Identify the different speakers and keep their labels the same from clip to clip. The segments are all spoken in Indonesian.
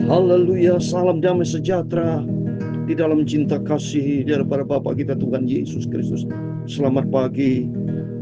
Speaker 1: Haleluya, salam damai sejahtera di dalam cinta kasih daripada Bapa kita Tuhan Yesus Kristus. Selamat pagi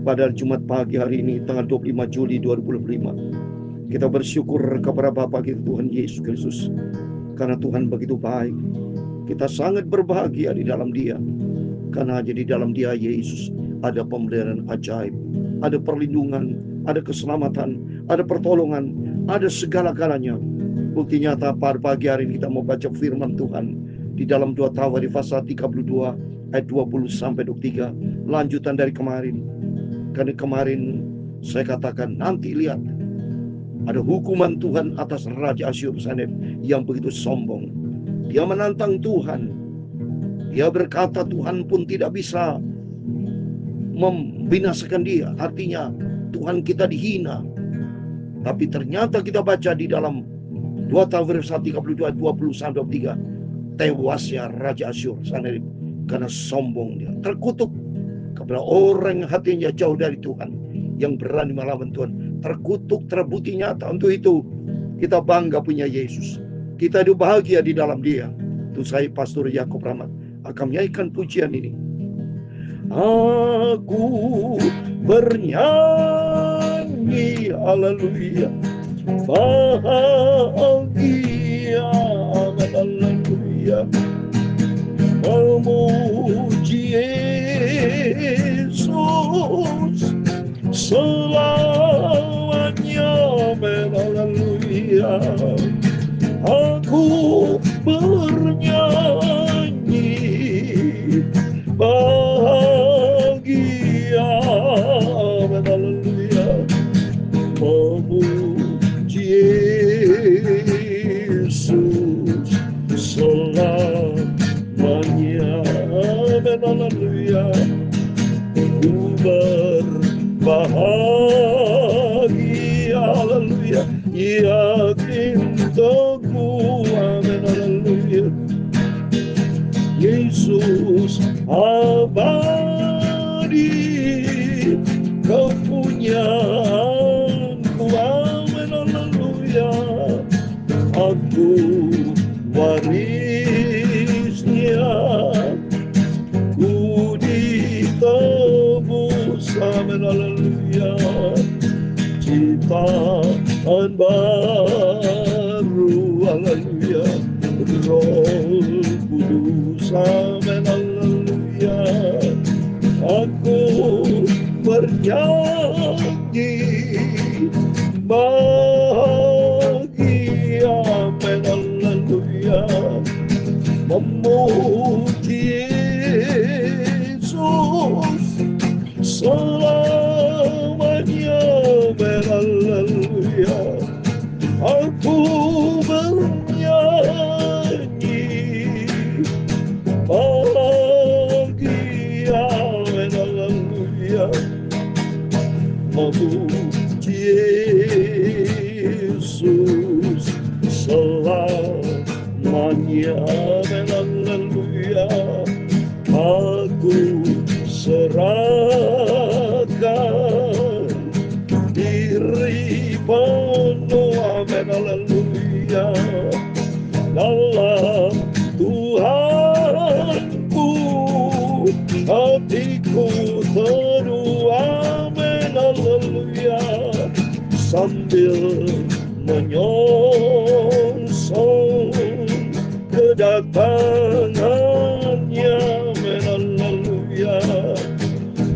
Speaker 1: pada Jumat pagi hari ini tanggal 25 Juli 2025. Kita bersyukur kepada Bapa kita Tuhan Yesus Kristus karena Tuhan begitu baik. Kita sangat berbahagia di dalam Dia karena hanya di dalam Dia Yesus ada pemeliharaan ajaib, ada perlindungan, ada keselamatan, ada pertolongan, ada segala-galanya. Bukti nyata pada pagi hari ini kita mau baca firman Tuhan di dalam 2 Tawarikh pasal 32 ayat 20 sampai 23, lanjutan dari kemarin. Karena kemarin saya katakan nanti lihat ada hukuman Tuhan atas Raja Asyur Saneb yang begitu sombong. Dia menantang Tuhan. Dia berkata Tuhan pun tidak bisa membinasakan dia. Artinya Tuhan kita dihina. Tapi ternyata kita baca di dalam 2 Tawarikh 32 ayat 20 sampai 23, tewasnya Raja Asyur Sanherib karena sombong dia, terkutuk kepada orang yang hatinya jauh dari Tuhan, yang berani melawan Tuhan, terkutuk, terbukti nyata. Untuk itu kita bangga punya Yesus, kita hidup bahagia di dalam Dia. Itu saya Pastor Yakob Rahmat akan menyanyikan pujian ini. Aku bernyanyi haleluya, bahagia, haleluya, memuji Yesus selamanya, haleluya. Aku bernyanyi bahagia, haleluya, memuji Yesus selamanya, haleluya. Ku berbahagia, haleluya, yakin teguh, haleluya. Yesus abadi kepunyaanku, haleluya. Aku warisnya, ku ditebus, haleluya. Ciptaan baru, haleluya. Roh Kudus, haleluya. Aku bernyanyi bahagia, haleluya, memuji Yesus selamanya, haleluya. Aku bernyanyi bahagia, haleluya, memuji Yesus selamanya, haleluya. Aku serahkan diri penuh, haleluya, dalam Tuhanku. Hatiku teduh, haleluya, sambil menyongsong kedatangannya, haleluya.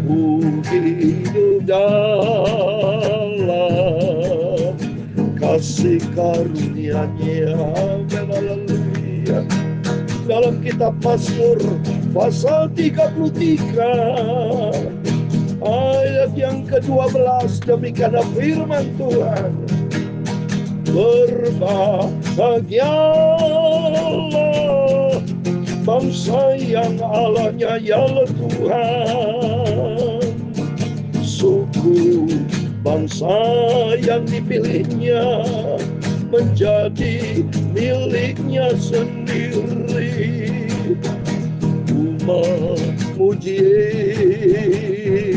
Speaker 1: Ku hidup dalam kasih karunia-Nya, haleluya. Dalam kitab Mazmur pasal 33 ayat yang ke-12 demikian firman Tuhan. Berbahagialah bangsa yang Allahnya ialah Tuhan, suku bangsa yang dipilihnya menjadi miliknya sendiri. Memuji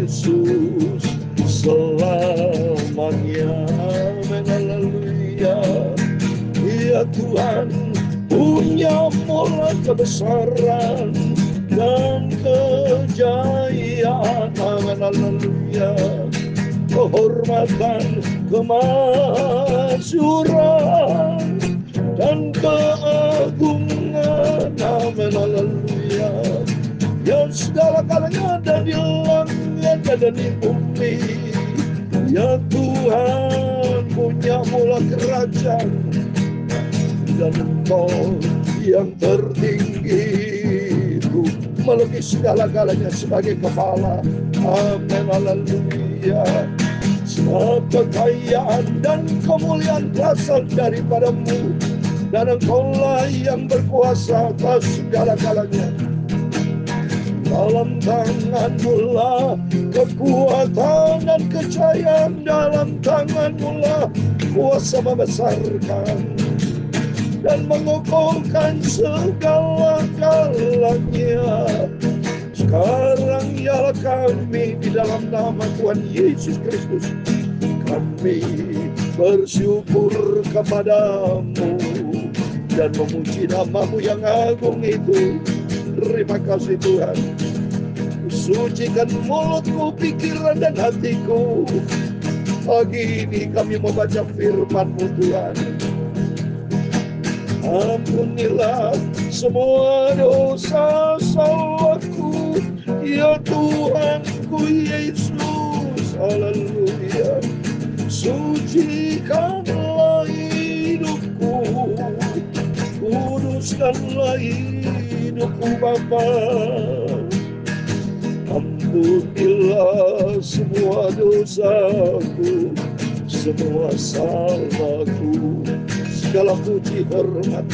Speaker 1: Yesus selamanya, haleluya. Ya Tuhan, punya mula kebesaran dan kejayaan. Haleluya. Kehormatan, kemasyuran dan keagungan. Amin. Haleluya. Yang segala kalanya ada di langit dan di bumi. Ya Tuhan, punya mula kerajaan dan Engkau yang tertinggi itu melebihi segala-galanya sebagai kepala. Amin. Haleluya. Semua kekayaan dan kemuliaan berasal daripadamu, dan Engkaulah yang berkuasa atas segala-galanya. Dalam tangan-Mu lah kekuatan dan kejayaan, dalam tangan-Mu lah kuasa membesarkan dan mengukuhkan segala-galanya. Sekarang ialah kami di dalam nama Tuhan Yesus Kristus, kami bersyukur kepadamu dan memuji nama-Mu yang agung itu. Terima kasih Tuhan. Sucikan mulutku, pikiran dan hatiku. Pagi ini kami membaca firman-Mu Tuhan. Ampunilah semua dosa salahku, ya Tuhanku Yesus. Haleluya. Sucikanlah hidupku, kuduskanlah hidupku Bapa. Ampunilah semua dosaku, semua salahku. Segala puji hormat,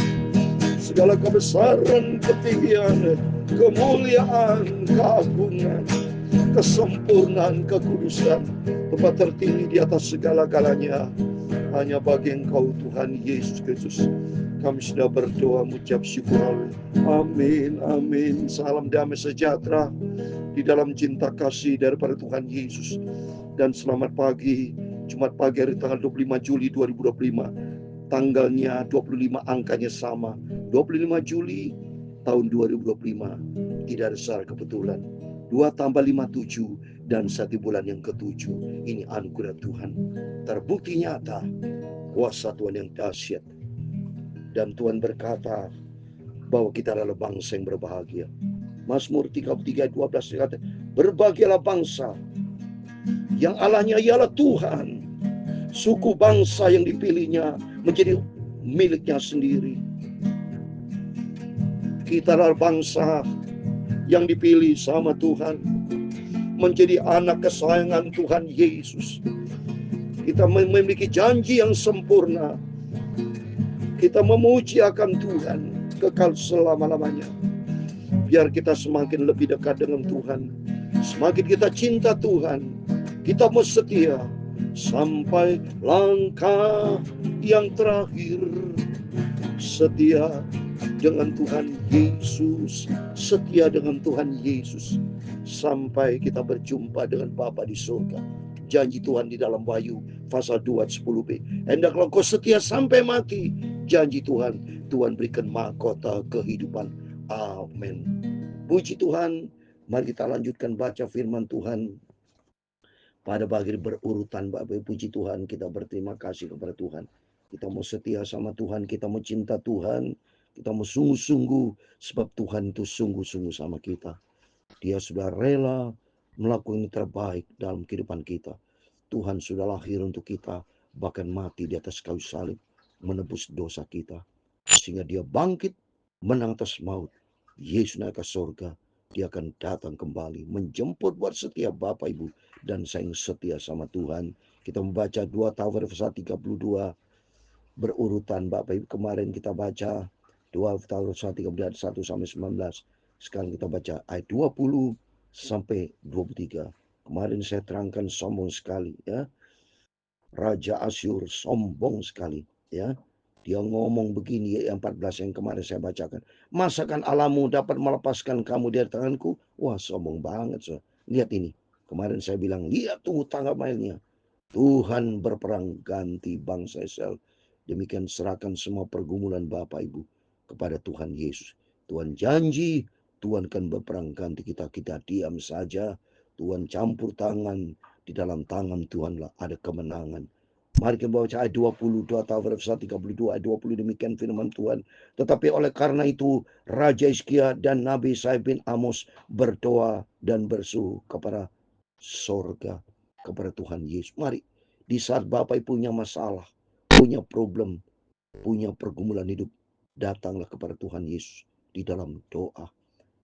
Speaker 1: segala kebesaran, ketinggian, kemuliaan, keagungan, kesempurnaan, kekudusan, tempat tertinggi di atas segala-galanya hanya bagi Engkau Tuhan Yesus Kristus. Kami sudah berdoa mengucap syukur. Amin, amin. Salam damai sejahtera di dalam cinta kasih daripada Tuhan Yesus. Dan selamat pagi, Jumat pagi hari tanggal 25 Juli 2025. Tanggalnya 25, angkanya sama. 25 Juli tahun 2025. Tidak ada secara kebetulan. 2 tambah 5, 7. Dan 1 bulan yang ke-7. Ini anugerah Tuhan. Terbukti nyata kuasa Tuhan yang dahsyat. Dan Tuhan berkata bahwa kita adalah bangsa yang berbahagia. Mazmur 33 ayat 12 berkata, berbahagialah bangsa yang Allahnya ialah Tuhan. Suku bangsa yang dipilihnya menjadi miliknya sendiri. Kita adalah bangsa yang dipilih sama Tuhan, menjadi anak kesayangan Tuhan Yesus. Kita memiliki janji yang sempurna. Kita memuji akan Tuhan kekal selama-lamanya. Biar kita semakin lebih dekat dengan Tuhan, semakin kita cinta Tuhan, kita mau setia sampai langkah yang terakhir. Setia dengan Tuhan Yesus, setia dengan Tuhan Yesus sampai kita berjumpa dengan Bapa di surga. Janji Tuhan di dalam Wahyu pasal 2 ayat 10b. Hendaklah kau setia sampai mati. Janji Tuhan, Tuhan berikan mahkota kehidupan. Amin. Puji Tuhan. Mari kita lanjutkan baca firman Tuhan. Pada pagi berurutan, Bapak puji Tuhan, kita berterima kasih kepada Tuhan. Kita mau setia sama Tuhan, kita mau cinta Tuhan, kita mau sungguh-sungguh, sebab Tuhan itu sungguh-sungguh sama kita. Dia sudah rela melakukan yang terbaik dalam kehidupan kita. Tuhan sudah lahir untuk kita, bahkan mati di atas kayu salib, menebus dosa kita. Sehingga dia bangkit, menang atas maut. Yesus naik ke surga. Dia akan datang kembali menjemput buat setiap Bapak Ibu dan saya yang setia sama Tuhan. Kita membaca 2 Tawarik 32 berurutan Bapak Ibu. Kemarin kita baca 2 Tawarik 1 sampai 19. Sekarang kita baca ayat 20 sampai 23. Kemarin saya terangkan sombong sekali ya. Raja Asyur sombong sekali ya. Dia ngomong begini yang 14 yang kemarin saya bacakan. Masakan Allahmu dapat melepaskan kamu dari tanganku? Wah sombong banget. So. Lihat ini. Kemarin saya bilang, lihat tuh tangga mainnya. Tuhan berperang ganti bangsa Israel. Demikian serahkan semua pergumulan Bapak Ibu kepada Tuhan Yesus. Tuhan janji, Tuhan akan berperang ganti kita. Kita diam saja. Tuhan campur tangan. Di dalam tangan Tuhanlah ada kemenangan. Mari kita baca ayat 20, 2 Taufat 32 ayat 20, demikian firman Tuhan. Tetapi oleh karena itu Raja Hizkia dan Nabi Yesaya bin Amos berdoa dan berseru kepada sorga, kepada Tuhan Yesus. Mari, di saat Bapak punya masalah, punya problem, punya pergumulan hidup, datanglah kepada Tuhan Yesus di dalam doa.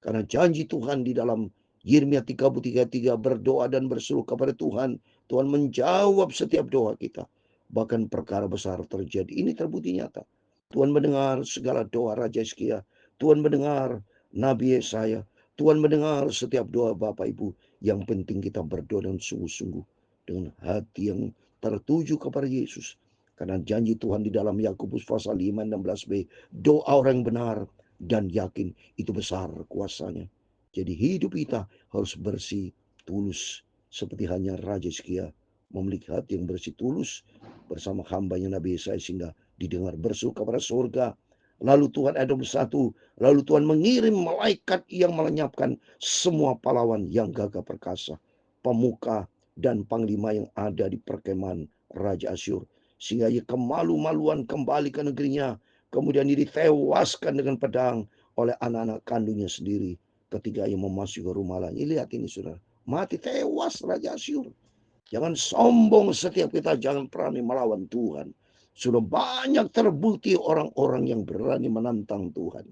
Speaker 1: Karena janji Tuhan di dalam Yeremia 33:3, berdoa dan berseru kepada Tuhan, Tuhan menjawab setiap doa kita. Bahkan perkara besar terjadi. Ini terbukti nyata. Tuhan mendengar segala doa Raja Hizkia. Tuhan mendengar Nabi Yesaya. Tuhan mendengar setiap doa Bapak Ibu. Yang penting kita berdoa dengan sungguh-sungguh, dengan hati yang tertuju kepada Yesus. Karena janji Tuhan di dalam Yakobus pasal 5 16b, doa orang yang benar dan yakin itu besar kuasanya. Jadi hidup kita harus bersih, tulus, seperti hanya Raja Hizkia memiliki hati yang bersih tulus bersama hambanya Nabi Yesaya, sehingga didengar berseru kepada surga. Lalu Tuhan ayat 21, lalu Tuhan mengirim malaikat yang melenyapkan semua pahlawan yang gagah perkasa, pemuka dan panglima yang ada di perkemahan Raja Asyur, sehingga ia kemalu-maluan kembali ke negerinya. Kemudian ia ditewaskan dengan pedang oleh anak-anak kandungnya sendiri ketika ia memasuki rumah lain. Lihat ini saudara, mati tewas Raja Asyur. Jangan sombong setiap kita, jangan berani melawan Tuhan. Sudah banyak terbukti orang-orang yang berani menantang Tuhan.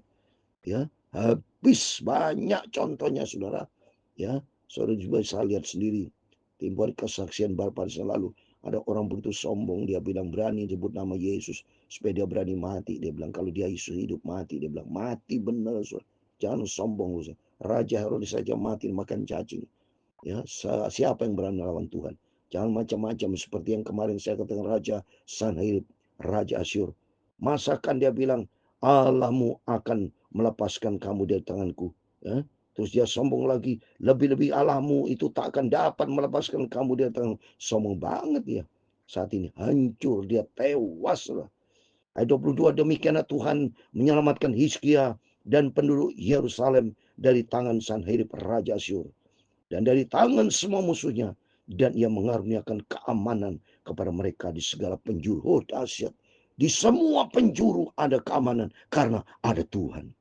Speaker 1: Ya, habis banyak contohnya saudara. Ya, saudara juga bisa lihat sendiri. Tempoh hari kesaksian Bapak selalu ada orang begitu sombong, dia bilang berani sebut nama Yesus supaya dia berani mati. Dia bilang kalau dia Yesus hidup mati, dia bilang mati benar. Saudara. Jangan sombong. Saudara. Raja Herodes saja mati makan cacing. Ya, siapa yang berani melawan Tuhan? Jangan macam-macam seperti yang kemarin saya katakan Raja Sanherib, Raja Asyur. Masakan dia bilang Allahmu akan melepaskan kamu dari tanganku. Ya? Terus dia sombong lagi, lebih-lebih Allahmu itu tak akan dapat melepaskan kamu dari tanganku. Sombong banget dia. Saat ini hancur, dia tewas lah. Ayat 22, demikianlah Tuhan menyelamatkan Hizkia dan penduduk Yerusalem dari tangan Sanherib Raja Asyur dan dari tangan semua musuhnya, dan ia mengaruniakan keamanan kepada mereka di segala penjuru. Oh dahsyat, di semua penjuru ada keamanan karena ada Tuhan.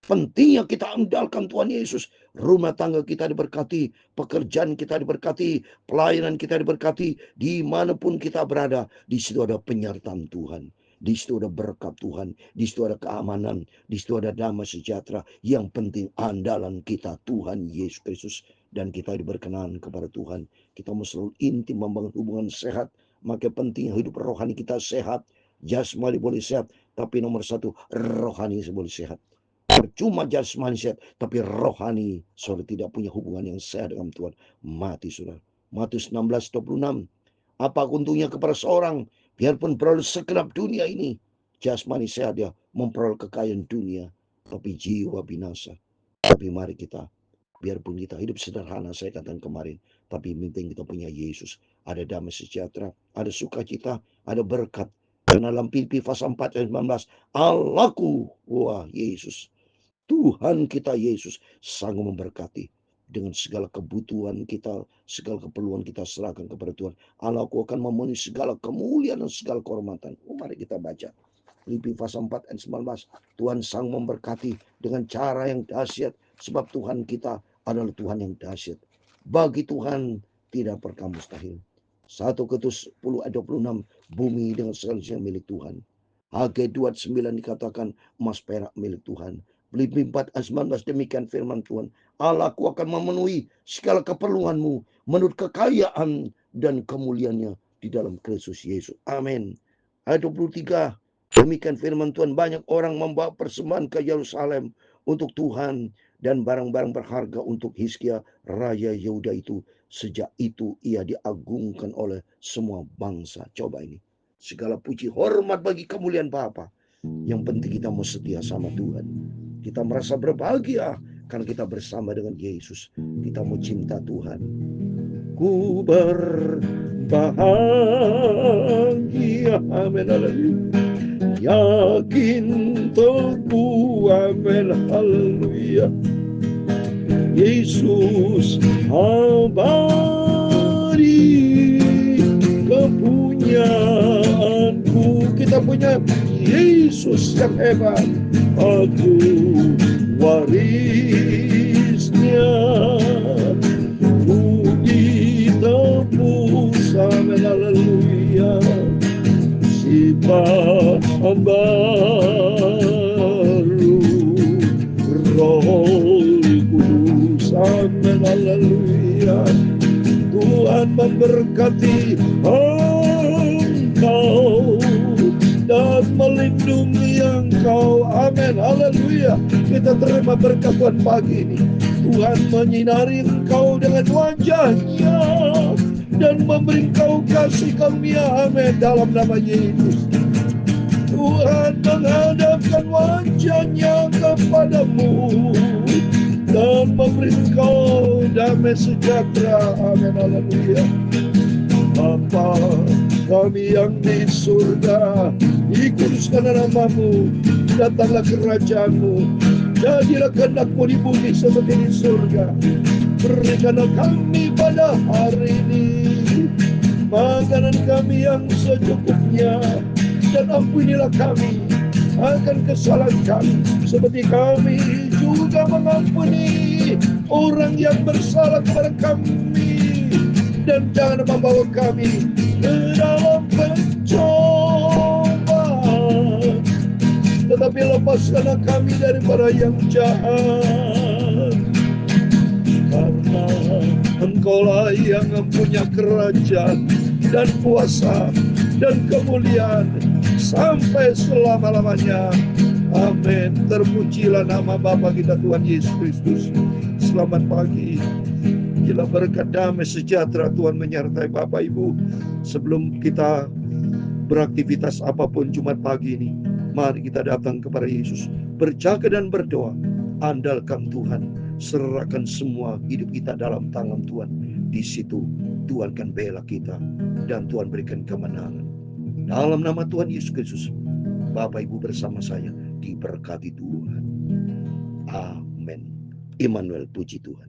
Speaker 1: Pentingnya kita andalkan Tuhan Yesus. Rumah tangga kita diberkati, pekerjaan kita diberkati, pelayanan kita diberkati, dimanapun kita berada, di situ ada penyertaan Tuhan. Di situ ada berkat Tuhan, di situ ada keamanan, di situ ada damai sejahtera. Yang penting andalan kita Tuhan Yesus Kristus, dan kita diberkenan kepada Tuhan. Kita mau selalu intim membangun hubungan sehat. Maka penting hidup rohani kita sehat. Jasmani boleh sehat, tapi nomor satu rohani boleh sehat. Percuma jasmani sehat, tapi rohani saudara tidak punya hubungan yang sehat dengan Tuhan, mati saudara. Matius 16:26. Apa untungnya kepada seorang biarpun peroleh segenap dunia ini, jasmani sehat dia memperoleh kekayaan dunia, tapi jiwa binasa. Tapi mari kita, biarpun kita hidup sederhana, saya katakan kemarin, tapi penting kita punya Yesus. Ada damai sejahtera, ada sukacita, ada berkat. Karena dalam Filipi pasal 4 ayat 19, Allahku, wah Yesus, Tuhan kita Yesus sanggup memberkati dengan segala kebutuhan kita, segala keperluan kita serahkan kepada Tuhan. Allahku akan memenuhi segala kemuliaan dan segala kehormatan. Mari kita baca Filipi pasal 4 ayat 19. Tuhan sang memberkati dengan cara yang dahsyat, sebab Tuhan kita adalah Tuhan yang dahsyat. Bagi Tuhan tidak perkara mustahil. 1 Korintus 10 ayat 26, bumi dengan segala sesuatu milik Tuhan. Hagai 2:9 dikatakan emas perak milik Tuhan. Filipi 4 ayat 19, demikian firman Tuhan. Allahku akan memenuhi segala keperluanmu menurut kekayaan dan kemuliaannya di dalam Kristus Yesus. Amin. Ayat 23, demikian firman Tuhan, banyak orang membawa persembahan ke Yerusalem untuk Tuhan dan barang-barang berharga untuk Hizkia Raja Yehuda itu. Sejak itu ia diagungkan oleh semua bangsa. Coba ini. Segala puji hormat bagi kemuliaan Bapa. Yang penting kita mau setia sama Tuhan. Kita merasa berbahagia karena kita bersama dengan Yesus. Kita mau cinta Tuhan. Ku berbahagia. Amin. yakin teguh, amin, haleluya. Yesus abadi kepunyaanku. Kita punya Yesus yang hebat, aku warisnya. Ku ditebus, amin, haleluya. Sifat baru, Roh Kudus, amin, haleluya. Tuhan memberkati engkau dan melindungi engkau, amin, haleluya. Kita terima berkat Tuhan pagi ini. Tuhan menyinari engkau dengan wajahnya dan memberi engkau kasih karunia, amin, dalam nama Yesus. Tuhan menghadapkan wajahnya kepadamu dan memberi engkau damai sejahtera, amin, haleluya. Bapa kami yang di surga, dikuduskan namamu, datanglah kerajaanmu, jadilah kehendak-mu di bumi seperti di surga. Berikanlah kami pada hari ini makanan kami yang secukupnya, dan ampunilah kami akan kesalahan kami, seperti kami juga mengampuni orang yang bersalah kepada kami. Dan jangan membawa kami ke dalam pencobaan, tetapi lepaskanlah kami daripada yang jahat. Karena Engkaulah yang mempunyai kerajaan dan kuasa dan kemuliaan sampai selama-lamanya. Amin. Terpujilah nama Bapa kita Tuhan Yesus Kristus. Selamat pagi. Bila berkat damai sejahtera Tuhan menyertai Bapak Ibu. Sebelum kita beraktivitas apapun Jumat pagi ini, mari kita datang kepada Yesus, berjaga dan berdoa. Andalkan Tuhan, serahkan semua hidup kita dalam tangan Tuhan. Di situ Tuhan akan bela kita dan Tuhan berikan kemenangan. Dalam nama Tuhan Yesus Kristus, Bapak Ibu bersama saya diberkati Tuhan. Amin. Immanuel, puji Tuhan.